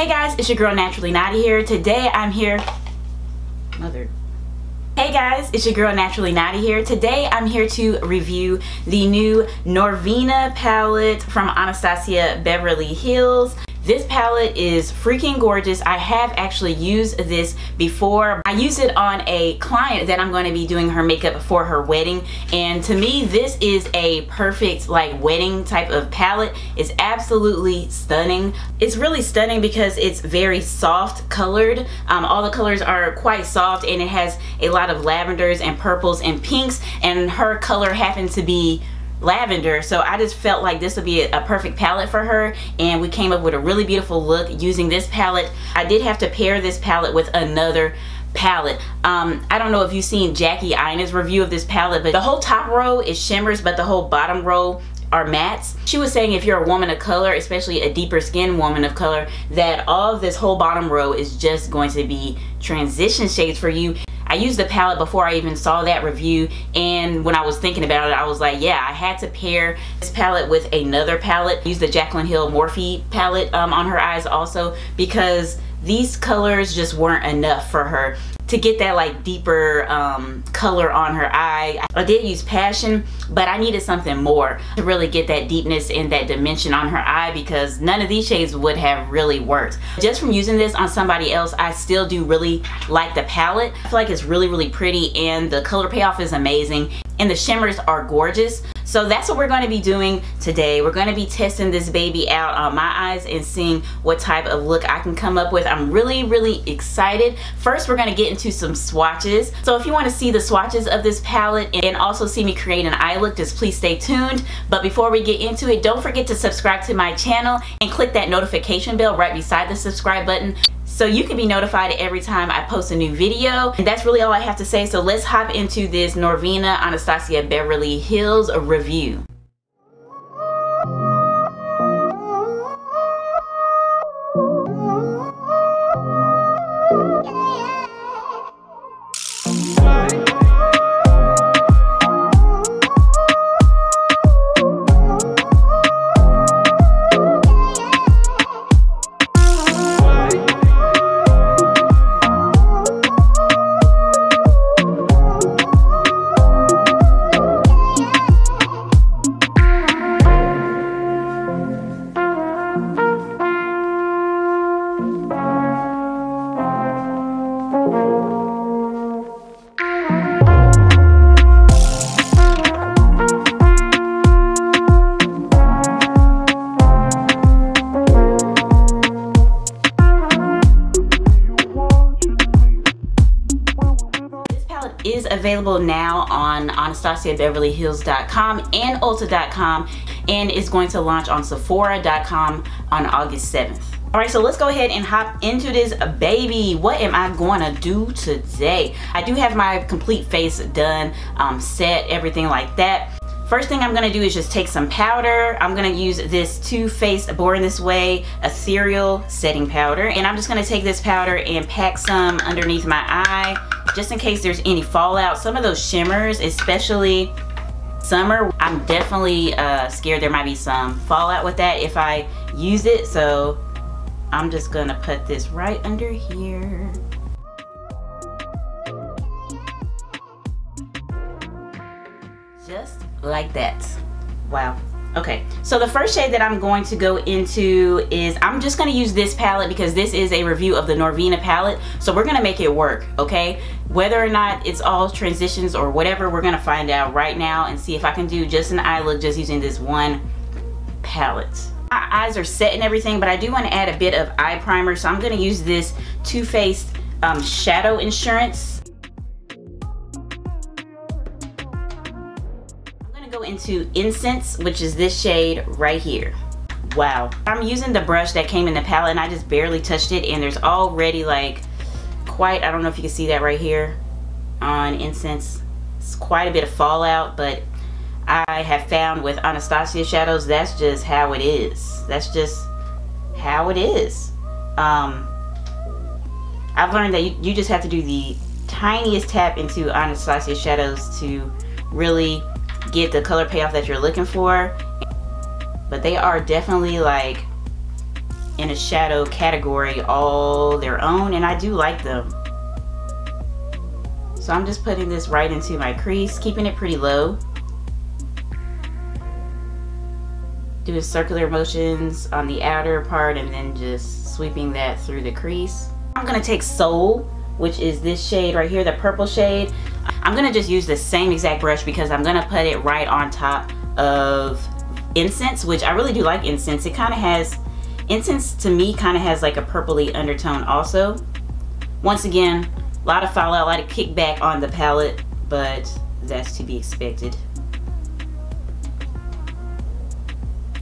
Hey guys, it's your girl Naturally Nata here. Today I'm here. Hey guys, it's your girl Naturally Nata here. Today I'm here to review the new Norvina palette from Anastasia Beverly Hills. This palette is freaking gorgeous. I have actually used this before. I used it on a client that I'm going to be doing her makeup for her wedding, and to me this is a perfect like wedding type of palette. It's absolutely stunning. It's really stunning because it's very soft colored. All the colors are quite soft, and it has a lot of lavenders and purples and pinks, and her color happens to be lavender, so I just felt like this would be a perfect palette for her, and we came up with a really beautiful look using this palette. I did have to pair this palette with another palette. I don't know if you've seen Jackie Ina's review of this palette, but the whole top row is shimmers, but the whole bottom row are mattes. She was saying if you're a woman of color, especially a deeper skinned woman of color, that all of this whole bottom row is just going to be transition shades for you. I used the palette before I even saw that review, and when I was thinking about it, I was like, yeah, I had to pair this palette with another palette. Use the Jaclyn Hill Morphe palette on her eyes also, because these colors just weren't enough for her to get that like deeper color on her eye. I did use Passion, but I needed something more to really get that deepness and that dimension on her eye, because none of these shades would have really worked. Just from using this on somebody else, I still do really like the palette. I feel like it's really pretty, and the color payoff is amazing, and the shimmers are gorgeous. So that's what we're going to be doing today. We're going to be testing this baby out on my eyes and seeing what type of look I can come up with. I'm really excited. First, we're going to get into some swatches. So if you want to see the swatches of this palette and also see me create an eye look, just please stay tuned. But before we get into it, don't forget to subscribe to my channel and click that notification bell right beside the subscribe button, so you can be notified every time I post a new video. And that's really all I have to say. So let's hop into this Norvina Anastasia Beverly Hills review. Is available now on AnastasiaBeverlyHills.com and Ulta.com, and is going to launch on Sephora.com on August 7th. Alright, so let's go ahead and hop into this baby. What am I going to do today? I do have my complete face done, set, everything like that. First thing I'm going to do is just take some powder. I'm going to use this Too Faced Born This Way Ethereal Setting Powder, and I'm just going to take this powder and pack some underneath my eye, just in case there's any fallout. Some of those shimmers, especially summer, I'm definitely scared there might be some fallout with that if I use it. So I'm just gonna put this right under here. Just like that. Wow. Okay, so the first shade that I'm going to go into is, I'm just going to use this palette because this is a review of the Norvina palette, so we're going to make it work, okay? Whether or not it's all transitions or whatever, we're going to find out right now and see if I can do just an eye look just using this one palette. My eyes are set and everything, but I do want to add a bit of eye primer, so I'm going to use this Too Faced Shadow Insurance. Go into Incense, which is this shade right here. Wow, I'm using the brush that came in the palette, and I just barely touched it, and there's already like quite, I don't know if you can see that right here on Incense, it's quite a bit of fallout, but I have found with Anastasia shadows, that's just how it is. That's just how it is. I've learned that you just have to do the tiniest tap into Anastasia shadows to really get the color payoff that you're looking for. But they are definitely like in a shadow category all their own, and I do like them. So I'm just putting this right into my crease, keeping it pretty low. Doing circular motions on the outer part and then just sweeping that through the crease. I'm gonna take Soul, which is this shade right here, the purple shade. I'm gonna just use the same exact brush because I'm gonna put it right on top of Incense, which I really do like Incense. It kind of has, Incense to me kind of has like a purpley undertone also. Once again, a lot of fallout, a lot of kickback on the palette, but that's to be expected.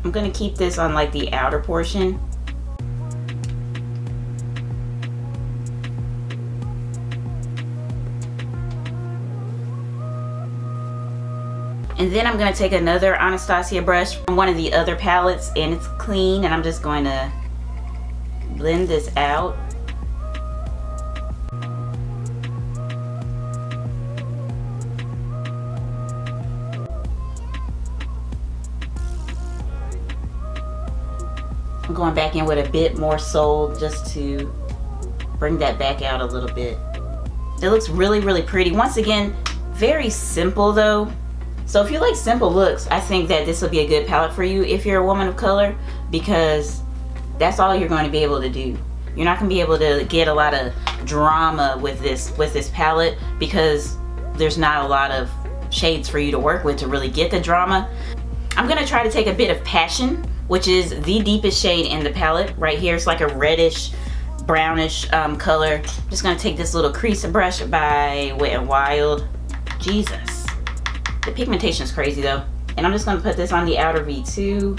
I'm gonna keep this on like the outer portion. And then I'm gonna take another Anastasia brush from one of the other palettes, and it's clean, and I'm just going to blend this out. I'm going back in with a bit more Soul just to bring that back out a little bit. It looks really, really pretty. Once again, very simple though. So if you like simple looks, I think that this will be a good palette for you if you're a woman of color, because that's all you're going to be able to do. You're not going to be able to get a lot of drama with this palette because there's not a lot of shades for you to work with to really get the drama. I'm going to try to take a bit of Passion, which is the deepest shade in the palette right here. It's like a reddish brownish color. I'm just going to take this little crease brush by Wet n Wild. Jesus. The pigmentation is crazy though. And I'm just going to put this on the outer V too.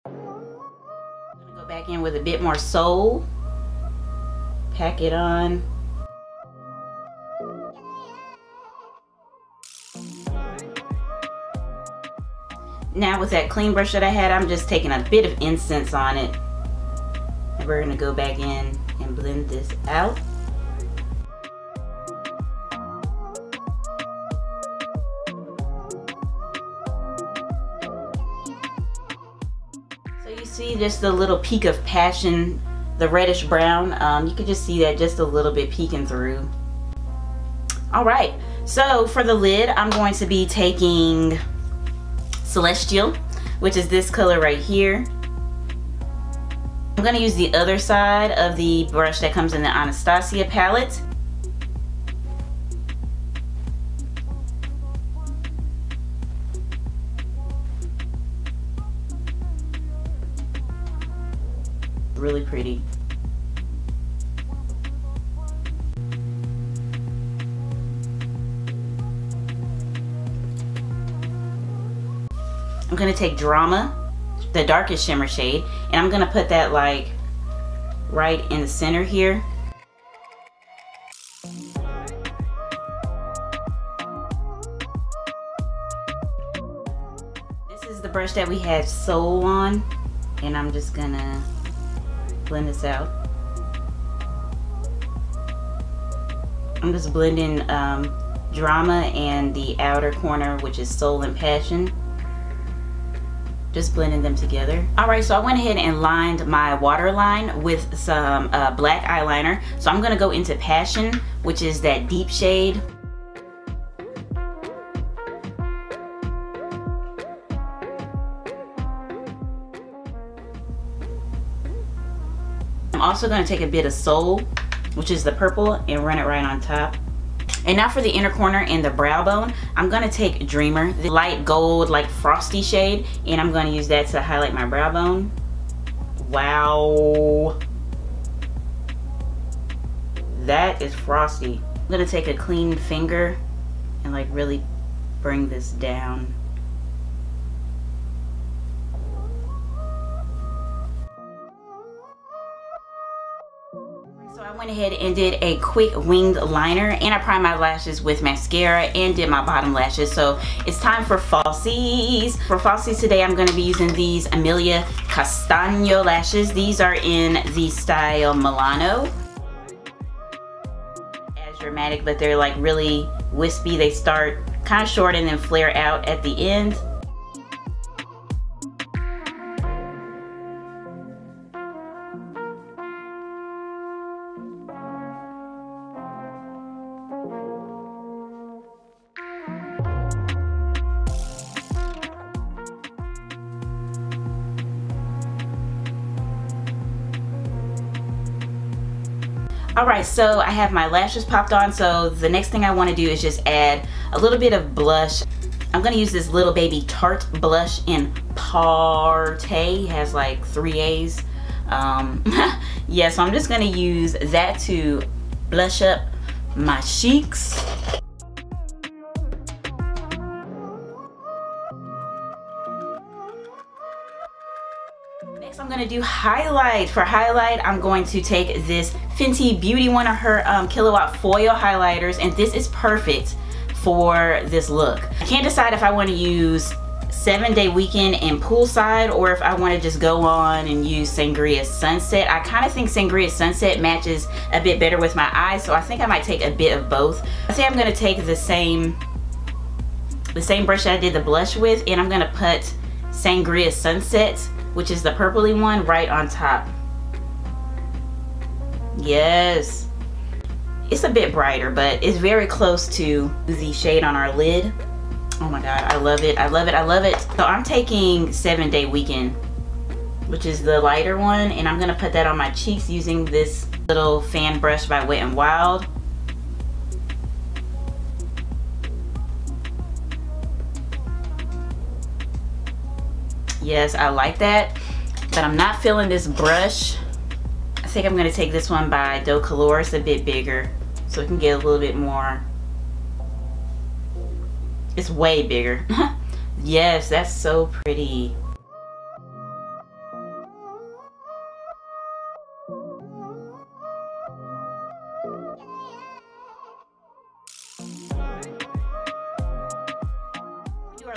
I'm going to go back in with a bit more Soul. Pack it on. Now with that clean brush that I had, I'm just taking a bit of Incense on it. And we're gonna go back in and blend this out. So you see just a little peak of Passion, the reddish brown. You can just see that just a little bit peeking through. All right, so for the lid, I'm going to be taking Celestial, which is this color right here. I'm going to use the other side of the brush that comes in the Anastasia palette. Really pretty. I'm gonna take Drama, the darkest shimmer shade, and I'm gonna put that like right in the center here. This is the brush that we had Soul on, and I'm just gonna blend this out. I'm just blending Drama and the outer corner, which is Soul and Passion. Just blending them together. All right, so I went ahead and lined my waterline with some black eyeliner. So I'm gonna go into Passion, which is that deep shade. I'm also gonna take a bit of Soul, which is the purple, and run it right on top. And now for the inner corner and the brow bone, I'm gonna take Dreamer, the light gold, like frosty shade, and I'm gonna use that to highlight my brow bone. Wow. That is frosty. I'm gonna take a clean finger and like really bring this down. I went ahead and did a quick winged liner, and I primed my lashes with mascara and did my bottom lashes. So it's time for falsies. For falsies today, I'm going to be using these Amelia Castagno lashes. These are in the style Milano. as dramatic, but they're like really wispy. They start kind of short and then flare out at the end. Alright, so I have my lashes popped on, so the next thing I want to do is just add a little bit of blush. I'm going to use this Little Baby Tarte blush in Partay. It has like 3 A's. Yeah, so I'm just going to use that to blush up my cheeks. Next, I'm gonna do highlight. For highlight, I'm going to take this Fenty Beauty, one of her Kilowatt foil highlighters, and this is perfect for this look. I can't decide if I want to use 7-Day Weekend and Poolside, or if I want to just go on and use Sangria Sunset. I kind of think Sangria Sunset matches a bit better with my eyes, so I think I might take a bit of both. I think I'm gonna take the same brush that I did the blush with, and I'm gonna put Sangria Sunset, which is the purpley one, right on top. Yes. It's a bit brighter, but it's very close to the shade on our lid. Oh my god, I love it, I love it, I love it. So I'm taking 7-Day Weekend, which is the lighter one, and I'm gonna put that on my cheeks using this little fan brush by Wet n Wild. Yes, I like that, but I'm not feeling this brush. I think I'm gonna take this one by Doe Color. It's a bit bigger, so it can get a little bit more. It's way bigger. Yes, that's so pretty.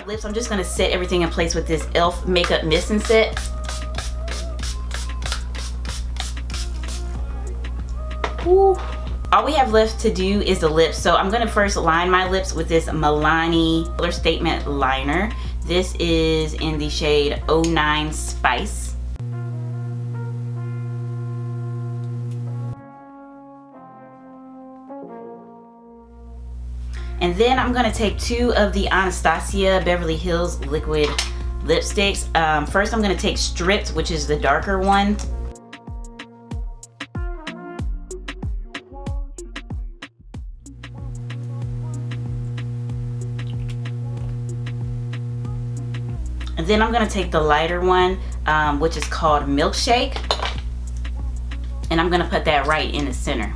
Lips, I'm just going to set everything in place with this e.l.f. makeup mist set. Woo. All we have left to do is the lips, so I'm going to first line my lips with this Milani Color Statement liner. This is in the shade 09 Spice. And then I'm going to take 2 of the Anastasia Beverly Hills liquid lipsticks. First I'm going to take Stripped, which is the darker one. And then I'm going to take the lighter one, which is called Milkshake. And I'm going to put that right in the center.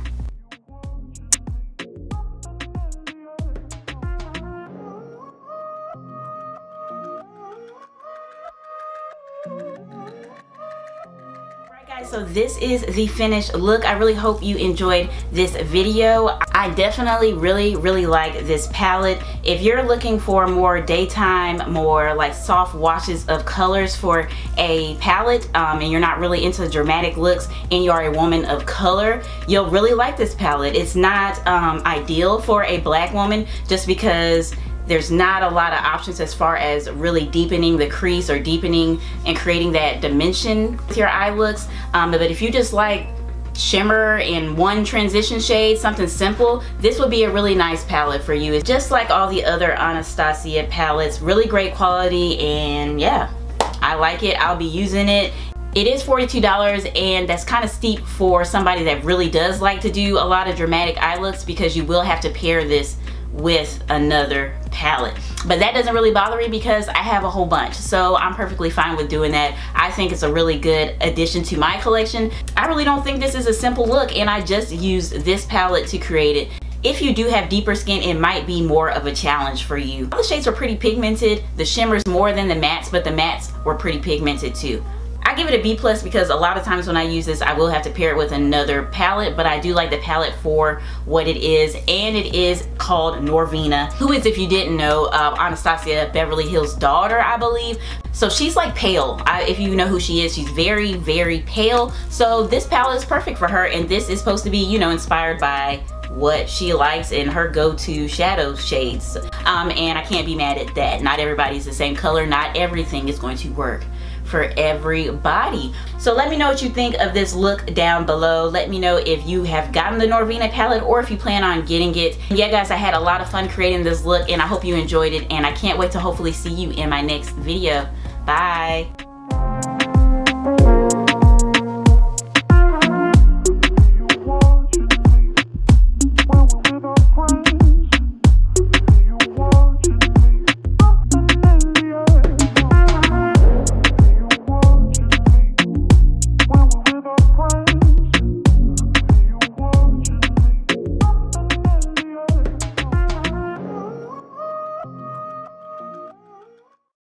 So this is the finished look. I really hope you enjoyed this video. I definitely really like this palette. If you're looking for more daytime, more like soft washes of colors for a palette, and you're not really into dramatic looks and you're a woman of color, you'll really like this palette. It's not ideal for a black woman just because there's not a lot of options as far as really deepening the crease or deepening and creating that dimension with your eye looks. But if you just like shimmer in one transition shade, something simple, this would be a really nice palette for you. It's just like all the other Anastasia palettes, really great quality, and yeah, I like it. I'll be using it. It is $42, and that's kind of steep for somebody that really does like to do a lot of dramatic eye looks, because you will have to pair this with another palette. But that doesn't really bother me because I have a whole bunch, so I'm perfectly fine with doing that. I think it's a really good addition to my collection. I really don't think this is a simple look, and I just used this palette to create it. If you do have deeper skin, it might be more of a challenge for you. All the shades were pretty pigmented. The shimmers more than the mattes, but the mattes were pretty pigmented too. I give it a B+ because a lot of times when I use this, I will have to pair it with another palette, but I do like the palette for what it is, and it is called Norvina, who is, if you didn't know, Anastasia Beverly Hills' daughter, I believe. So she's like pale. If you know who she is, she's very pale. So this palette is perfect for her, and this is supposed to be, you know, inspired by what she likes and her go-to shadow shades. And I can't be mad at that. Not everybody's the same color. Not everything is going to work for everybody. So let me know what you think of this look down below. Let me know if you have gotten the Norvina palette or if you plan on getting it. Yeah guys, I had a lot of fun creating this look and I hope you enjoyed it, and I can't wait to hopefully see you in my next video. Bye.